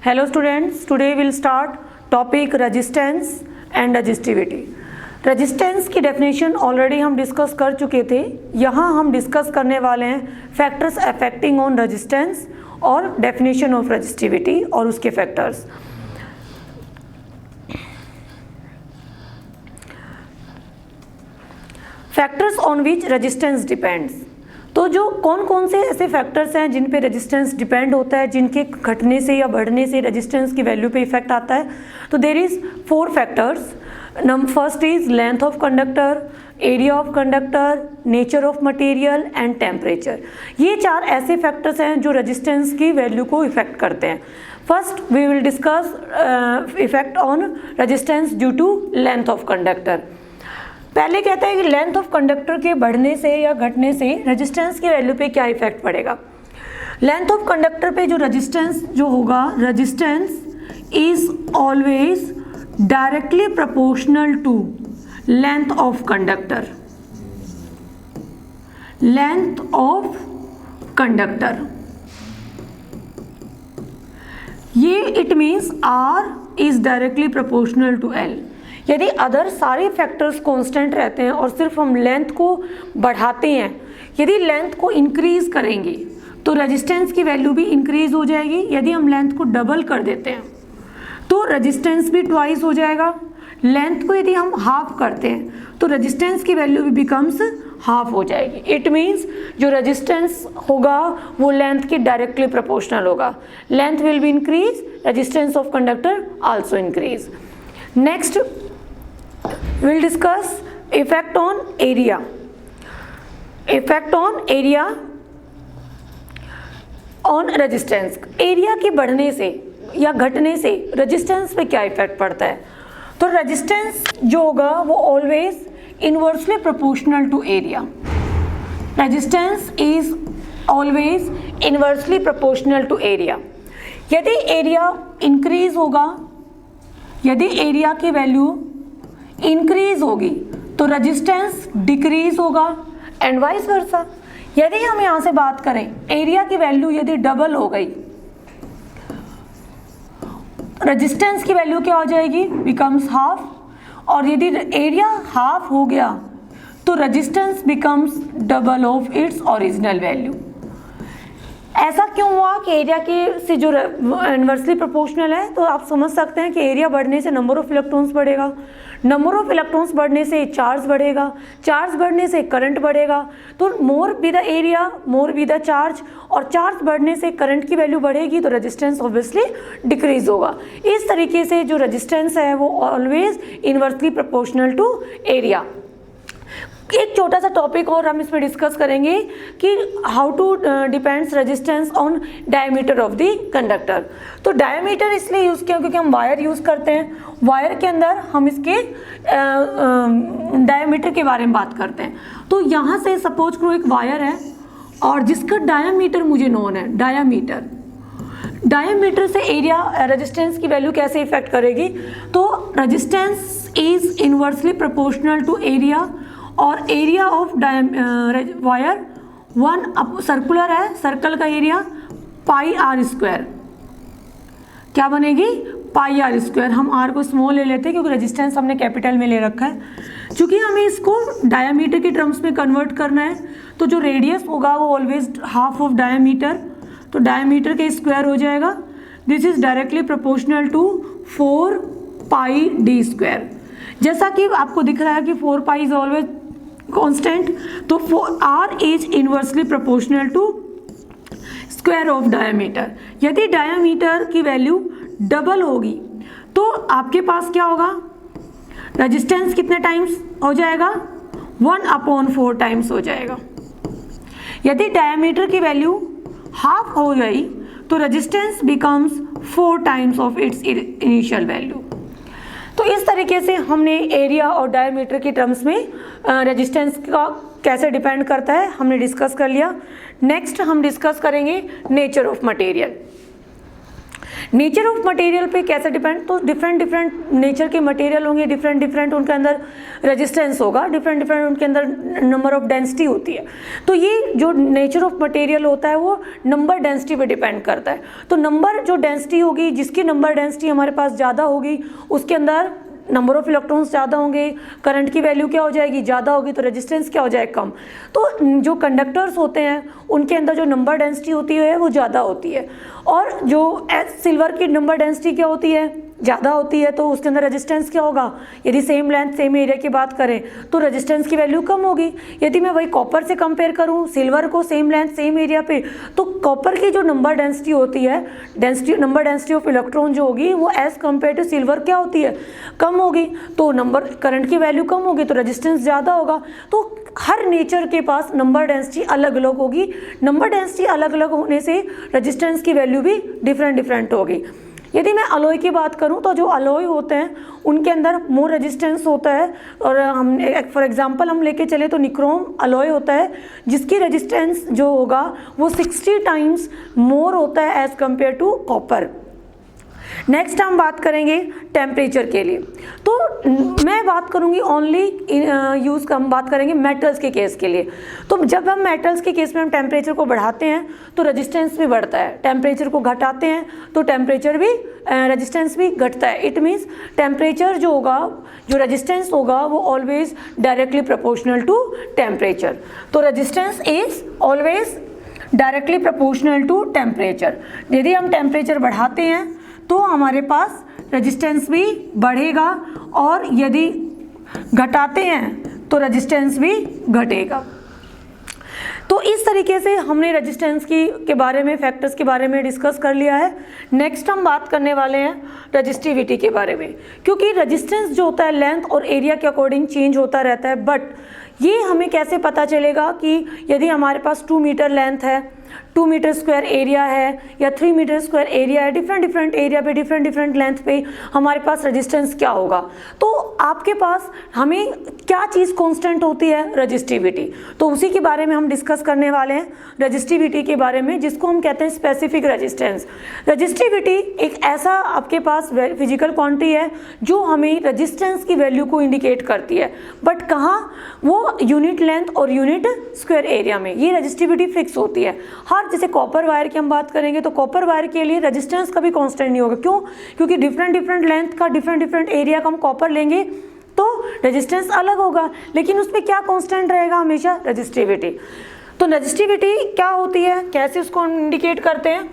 Hello students, today we'll start topic resistance and resistivity. Resistance की definition already हम discuss कर चुके थे. यहाँ हम डिस्कस करने वाले हैं फैक्टर्स अफेक्टिंग ऑन रेजिस्टेंस और डेफिनेशन ऑफ रेजिस्टिविटी और उसके factors. Factors on which resistance depends. तो जो कौन कौन से ऐसे फैक्टर्स हैं जिन पे रेजिस्टेंस डिपेंड होता है, जिनके घटने से या बढ़ने से रेजिस्टेंस की वैल्यू पे इफेक्ट आता है. तो there is 4 factors. First is length of conductor, area of conductor, nature of material and temperature. ये 4 ऐसे फैक्टर्स हैं जो रेजिस्टेंस की वैल्यू को इफेक्ट करते हैं. First we will discuss effect on resistance due to length of conductor. पहले कहते हैं कि लेंथ ऑफ कंडक्टर के बढ़ने से या घटने से रेजिस्टेंस की वैल्यू पे क्या इफेक्ट पड़ेगा. लेंथ ऑफ कंडक्टर पे जो रेजिस्टेंस जो होगा, resistance is always directly proportional to length of conductor. Length of conductor ये it means R is directly proportional to L. यदि अदर सारे फैक्टर्स कांस्टेंट रहते हैं और सिर्फ हम लेंथ को बढ़ाते हैं, यदि लेंथ को इंक्रीज करेंगे तो रेजिस्टेंस की वैल्यू भी इंक्रीज हो जाएगी. यदि हम लेंथ को डबल कर देते हैं तो रेजिस्टेंस भी ट्वाइस हो जाएगा. लेंथ को यदि हम हाफ करते हैं तो रेजिस्टेंस की वैल्यू भी बिकम्स हाफ हो जाएगी. इट मीन्स जो रेजिस्टेंस होगा वो लेंथ के डायरेक्टली प्रोपोर्शनल होगा. Length will be increase, resistance of conductor also increase. Next we'll discuss effect on area. Effect on area on resistance. Area के बढ़ने से या घटने से रेजिस्टेंस पे क्या इफेक्ट पड़ता है. तो रेजिस्टेंस जो होगा वो always inversely proportional to area. Resistance is always inversely proportional to area. यदि एरिया इंक्रीज होगा, यदि एरिया की वैल्यू इंक्रीज होगी तो रेजिस्टेंस डिक्रीज होगा एंड वाइस वर्सा. यदि हम यहाँ से बात करें, एरिया की वैल्यू यदि डबल हो गई, रेजिस्टेंस की वैल्यू क्या हो जाएगी, बिकम्स हाफ. और यदि एरिया हाफ हो गया तो resistance becomes double of its original value. ऐसा क्यों हुआ कि एरिया के से जो इनवर्सली प्रोपोर्शनल है, तो आप समझ सकते हैं कि एरिया बढ़ने से नंबर ऑफ इलेक्ट्रॉन्स बढ़ेगा, नंबर ऑफ इलेक्ट्रॉन्स बढ़ने से चार्ज बढ़ेगा, चार्ज बढ़ने से करंट बढ़ेगा. तो more be the area more be the charge, और चार्ज बढ़ने से करंट की वैल्यू बढ़ेगी तो रेजिस्टेंस ऑब्वियसली डिक्रीज होगा. इस तरीके से जो रेजिस्टेंस है वो always inversely proportional to area. एक छोटा सा टॉपिक और हम इसमें डिस्कस करेंगे कि how to depends resistance on diameter of the conductor. तो डायमीटर इसलिए यूज़ किया क्योंकि हम वायर यूज़ करते हैं. वायर के अंदर हम इसके डायमीटर के बारे में बात करते हैं. तो यहाँ से सपोज करो एक वायर है और जिसका डायमीटर मुझे नोन है. डायमीटर से एरिया रेजिस्टेंस की वैल्यू कैसे इफेक्ट करेगी. तो resistance is inversely proportional to area, और एरिया ऑफ वायर 1 सर्कुलर है, सर्कल का एरिया पाई आर स्क्वायर. क्या बनेगी, पाई आर स्क्वायर. हम आर को स्मॉल ले लेते हैं क्योंकि रेजिस्टेंस हमने कैपिटल में ले रखा है. चूँकि हमें इसको डायमीटर के टर्म्स में कन्वर्ट करना है तो जो रेडियस होगा वो ऑलवेज हाफ ऑफ डायमीटर, तो डायमीटर के स्क्वायर हो जाएगा. This is directly proportional to 4 pi D square. जैसा कि आपको दिख रहा है कि 4 पाई इज ऑलवेज कांस्टेंट, तो R is inversely proportional to square of diameter. यदि डायमीटर की वैल्यू डबल होगी तो आपके पास क्या होगा, रेजिस्टेंस कितने टाइम्स हो जाएगा, 1/4 टाइम्स हो जाएगा. यदि डायमीटर की वैल्यू हाफ हो गई तो resistance becomes 4 times of its initial value. तो इस तरीके से हमने एरिया और डायमीटर के टर्म्स में रेजिस्टेंस का कैसे डिपेंड करता है हमने डिस्कस कर लिया. नेक्स्ट हम डिस्कस करेंगे nature of material. Nature of material पे कैसे डिपेंड, तो डिफरेंट डिफरेंट नेचर के मटेरियल होंगे, डिफरेंट डिफरेंट उनके अंदर रेजिस्टेंस होगा, डिफरेंट डिफरेंट उनके अंदर नंबर ऑफ डेंसिटी होती है। तो ये जो नेचर ऑफ मटेरियल होता है वो नंबर डेंसिटी पे डिपेंड करता है। तो नंबर जो डेंसिटी होगी, जिसकी नंबर डेंसिटी हमारे पास ज़्यादा होगी उसके अंदर नंबर ऑफ इलेक्ट्रॉन्स ज़्यादा होंगे, करंट की वैल्यू क्या हो जाएगी, ज़्यादा होगी, तो रेजिस्टेंस क्या हो जाएगा, कम। तो जो कंडक्टर्स होते हैं उनके अंदर जो नंबर डेंसिटी होती है वो ज़्यादा होती है, और जो सिल्वर की नंबर डेंसिटी क्या होती है, ज़्यादा होती है, तो उसके अंदर रेजिस्टेंस क्या होगा, यदि सेम लेंथ सेम एरिया की बात करें तो रेजिस्टेंस की वैल्यू कम होगी। यदि मैं वही कॉपर से कंपेयर करूं सिल्वर को, सेम लेंथ सेम एरिया पे, तो कॉपर की जो नंबर डेंसिटी होती है, नंबर डेंसिटी ऑफ इलेक्ट्रॉन जो होगी वो एज कम्पेयर टू सिल्वर क्या होती है, कम होगी। तो नंबर करंट की वैल्यू कम होगी तो रेजिस्टेंस ज़्यादा होगा। तो हर नेचर के पास नंबर डेंसिटी अलग अलग होगी, नंबर डेंसिटी अलग अलग होने से रेजिस्टेंस की वैल्यू भी डिफरेंट डिफरेंट होगी। यदि मैं अलॉय की बात करूं तो जो अलॉय होते हैं उनके अंदर मोर रेजिस्टेंस होता है, और हम फॉर एग्जांपल हम लेके चले तो निक्रोम अलॉय होता है जिसकी रेजिस्टेंस जो होगा वो 60 टाइम्स मोर होता है as compare to copper. Next हम बात करेंगे टेम्परेचर के लिए, तो मैं बात करूंगी ओनली हम बात करेंगे मेटल्स के केस के लिए। तो जब हम मेटल्स के केस में हम टेम्परेचर को बढ़ाते हैं तो रेजिस्टेंस भी बढ़ता है, टेम्परेचर को घटाते हैं तो टेम्परेचर भी रेजिस्टेंस भी घटता है। इट मीन्स टेम्परेचर जो होगा, जो रेजिस्टेंस होगा वो always directly proportional to temperature. तो resistance is always directly proportional to temperature. यदि हम टेम्परेचर बढ़ाते हैं तो हमारे पास रेजिस्टेंस भी बढ़ेगा, और यदि घटाते हैं तो रेजिस्टेंस भी घटेगा। तो इस तरीके से हमने रेजिस्टेंस के बारे में, फैक्टर्स के बारे में डिस्कस कर लिया है। नेक्स्ट हम बात करने वाले हैं रेजिस्टिविटी के बारे में, क्योंकि रेजिस्टेंस जो होता है लेंथ और एरिया के अकॉर्डिंग चेंज होता रहता है, बट ये हमें कैसे पता चलेगा कि यदि हमारे पास 2 मीटर लेंथ है, 2 मीटर स्क्वायर एरिया है या 3 मीटर स्क्वायर एरिया है, डिफरेंट डिफरेंट एरिया पे डिफरेंट डिफरेंट लेंथ पे हमारे पास रेजिस्टेंस क्या होगा। तो आपके पास हमें क्या चीज़ कांस्टेंट होती है, रेजिस्टिविटी। तो उसी के बारे में हम डिस्कस करने वाले हैं, रेजिस्टिविटी के बारे में, जिसको हम कहते हैं स्पेसिफिक रेजिस्टेंस। रेजिस्टिविटी एक ऐसा आपके पास फिजिकल क्वांटिटी है जो हमें रेजिस्टेंस की वैल्यू को इंडिकेट करती है, बट कहाँ, वो यूनिट लेंथ और यूनिट स्क्वायर एरिया में ये रेजिस्टिविटी फिक्स होती है। हर जैसे कॉपर वायर की हम बात करेंगे तो कॉपर वायर के लिए रेजिस्टेंस कभी कांस्टेंट नहीं होगा। क्यों? क्योंकि डिफरेंट डिफरेंट लेंथ का, डिफरेंट डिफरेंट एरिया का हम कॉपर लेंगे तो रेजिस्टेंस अलग होगा, लेकिन उसमें क्या कांस्टेंट रहेगा, हमेशा रेजिस्टिविटी। तो रेजिस्टिविटी क्या होती है, कैसे उसको हम इंडिकेट करते हैं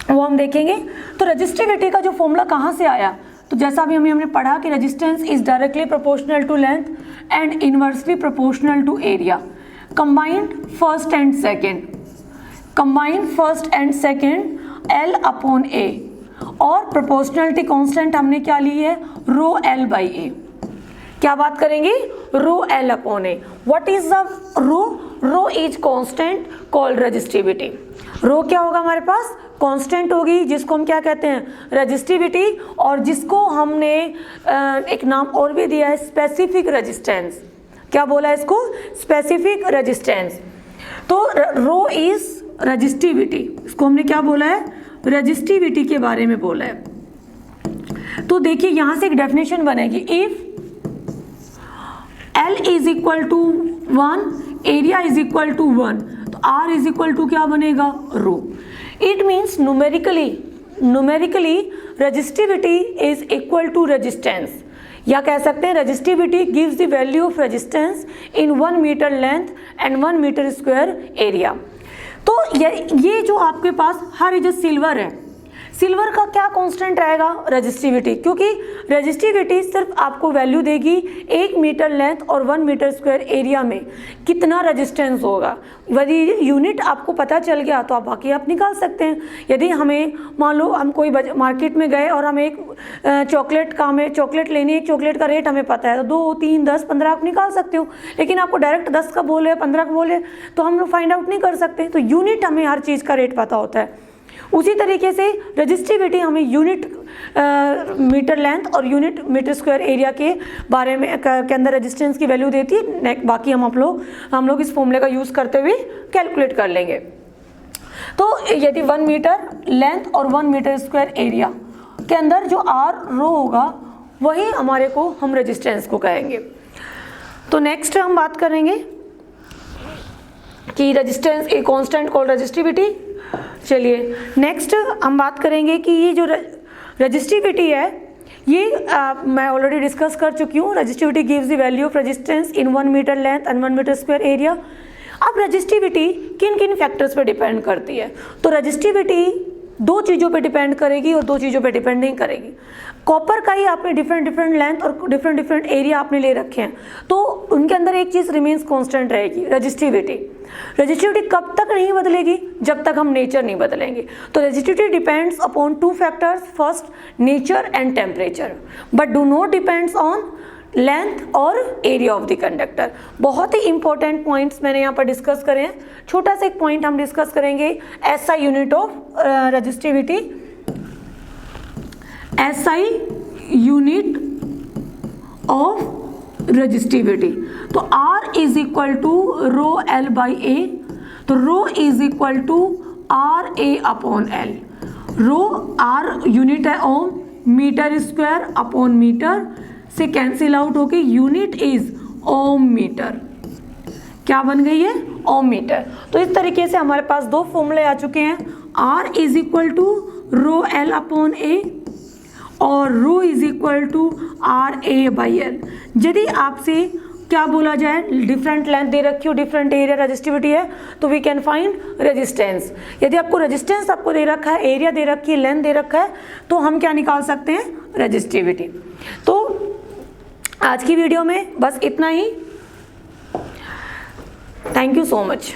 वो हम देखेंगे। तो रेजिस्टिविटी का जो फॉर्मूला कहाँ से आया, तो जैसा भी हमने पढ़ा कि resistance is directly proportional to length and inversely proportional to area, combined first and second, combined first and second L upon A, और प्रोपोर्शनलिटी कांस्टेंट हमने क्या ली है, रो L बाई A। क्या बात करेंगे, rho L upon A। What is the rho, rho is constant called resistivity. Rho क्या होगा हमारे पास, कांस्टेंट होगी, जिसको हम क्या कहते हैं, रेजिस्टिविटी, और जिसको हमने एक नाम और भी दिया है, स्पेसिफिक रेजिस्टेंस। क्या बोला है इसको, स्पेसिफिक रेजिस्टेंस। तो रो इज रेजिस्टिविटी, इसको हमने क्या बोला है, रेजिस्टिविटी के बारे में बोला है। तो देखिए यहां से एक डेफिनेशन बनेगी, if L is equal to 1, area is equal to 1, तो R इज इक्वल टू क्या बनेगा, rho. It means numerically resistivity is equal to resistance, या कह सकते हैं resistivity gives the value of resistance in 1 metre length and 1 metre square area. तो ये जो आपके पास हर जो सिल्वर है, सिल्वर का क्या कांस्टेंट रहेगा, रेजिस्टिविटी, क्योंकि रेजिस्टिविटी सिर्फ आपको वैल्यू देगी 1 मीटर लेंथ और 1 मीटर स्क्वायर एरिया में कितना रेजिस्टेंस होगा। यदि यूनिट आपको पता चल गया तो आप बाकी आप निकाल सकते हैं। यदि हमें मान लो हम कोई मार्केट में गए और हमें एक चॉकलेट लेनी है, एक चॉकलेट का रेट हमें पता है, तो 2, 3, 10, 15 आप निकाल सकते हो, लेकिन आपको डायरेक्ट 10 का बोले 15 का बोले तो हम लोग फाइंड आउट नहीं कर सकते। तो यूनिट हमें हर चीज़ का रेट पता होता है। उसी तरीके से रेजिस्टिविटी हमें यूनिट मीटर लेंथ और यूनिट मीटर स्क्वायर एरिया के बारे में के अंदर रेजिस्टेंस की वैल्यू देती है। बाकी हम लोग इस फॉर्मूले का यूज़ करते हुए कैलकुलेट कर लेंगे। तो यदि 1 मीटर लेंथ और 1 मीटर स्क्वायर एरिया के अंदर जो R रो होगा वही हमारे को हम रेजिस्टेंस को कहेंगे। तो नेक्स्ट हम बात करेंगे कि resistance a constant called resistivity. चलिए नेक्स्ट हम बात करेंगे कि ये जो रेजिस्टिविटी है ये मैं ऑलरेडी डिस्कस कर चुकी हूँ। Resistivity gives the value of resistance in 1 metre length and 1 metre square area. अब रेजिस्टिविटी किन किन फैक्टर्स पे डिपेंड करती है? तो रेजिस्टिविटी दो चीज़ों पे डिपेंड करेगी और दो चीज़ों पे डिपेंड नहीं करेगी। कॉपर का ही आपने डिफरेंट लेंथ और डिफरेंट एरिया आपने ले रखे हैं, तो उनके अंदर एक चीज़ रिमेन्स कांस्टेंट रहेगी, रेजिस्टिविटी। रेजिस्टिविटी कब तक नहीं बदलेगी? जब तक हम नेचर नहीं बदलेंगे। तो resistivity depends upon 2 factors, first nature and temperature, but do not depends on length और एरिया ऑफ द कंडक्टर। बहुत ही इंपॉर्टेंट पॉइंट्स मैंने यहाँ पर डिस्कस करे हैं। छोटा सा एक पॉइंट हम डिस्कस करेंगे, SI unit of resistivity. SI unit of resistivity, तो R is equal to rho L by A. तो rho is equal to R A upon L. Rho R unit है ohm, metre square upon metre से cancel out होके unit is ohm metre. क्या बन गई है? Ohm metre. तो इस तरीके से हमारे पास दो फॉर्मूले आ चुके हैं, R is equal to rho L upon A और rho is equal to R A by L. यदि आपसे क्या बोला जाए, डिफरेंट लेंथ दे रखी हो, डिफरेंट एरिया रेजिस्टिविटी है, तो वी कैन फाइंड रेजिस्टेंस। यदि आपको रेजिस्टेंस आपको दे रखा है, एरिया दे रखी है, लेंथ दे रखा है, तो हम क्या निकाल सकते हैं? रेजिस्टिविटी। तो आज की वीडियो में बस इतना ही। Thank you so much.